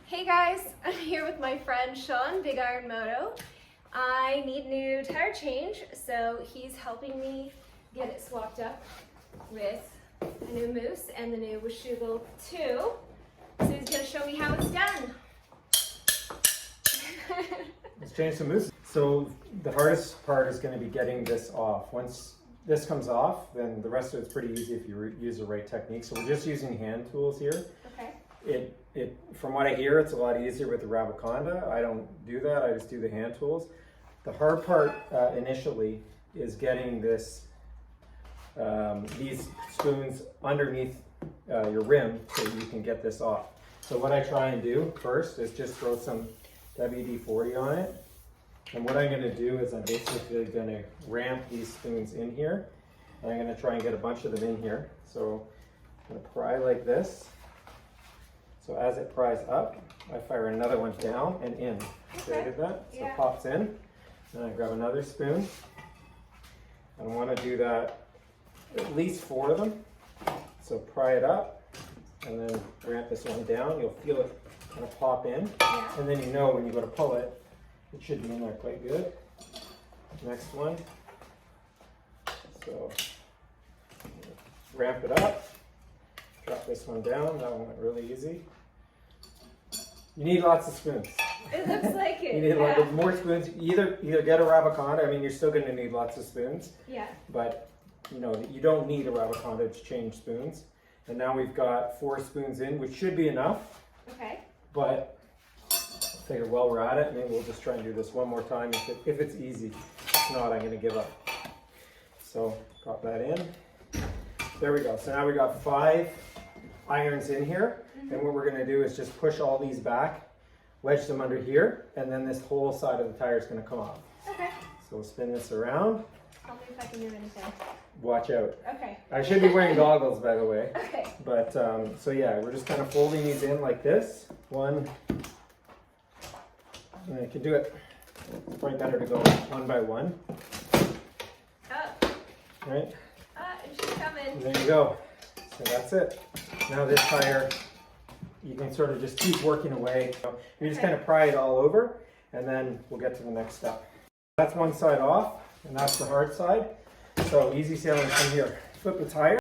Hey guys, I'm here with my friend Sean, BigIronMoto. I need new tire change, so he's helping me get it swapped up with a new Mousse and the new Washougal II. So he's going to show me how it's done. Let's change some Mousse. So the hardest part is going to be getting this off. Once this comes off, then the rest of it's pretty easy if you use the right technique. So we're just using hand tools here. Okay. From what I hear, it's a lot easier with the Kenda. I don't do that. I just do the hand tools. The hard part initially is getting this these spoons underneath your rim so you can get this off. So what I try and do first is just throw some WD-40 on it. And what I'm going to do is I'm basically going to ramp these spoons in here. And I'm going to try and get a bunch of them in here. So I'm going to pry like this. So as it pries up, I fire another one down and in. See how I did that? So it pops in. Then I grab another spoon. I want to do that at least 4 of them. So pry it up and then ramp this one down. You'll feel it kind of pop in. And then you know when you go to pull it, it should be in there quite good. Next one. So ramp it up. Drop this one down. That one went really easy. You need lots of spoons. It looks like it. You need a lot of more spoons. Either get a Kenda. I mean, you're still going to need lots of spoons. Yeah. But you know, you don't need a Kenda to change spoons. And now we've got 4 spoons in, which should be enough. Okay. But I figure while we're at it, maybe we'll just try and do this one more time if it's easy. If not, I'm going to give up. So got that in. There we go. So now we got 5 irons in here. And what we're going to do is just push all these back, wedge them under here, and then this whole side of the tire is going to come off. Okay. So we'll spin this around. Tell me if I can do anything. Watch out. Okay. I should be wearing goggles, by the way. Okay. But, so yeah, we're just kind of folding these in like this. One. And I can do it. It's probably better to go one by one. Oh. Right? And she's coming. And there you go. So that's it. Now this tire, you can sort of just keep working away. You just kind of pry it all over, and then we'll get to the next step. That's one side off, and that's the hard side. So easy sailing from here. Flip the tire.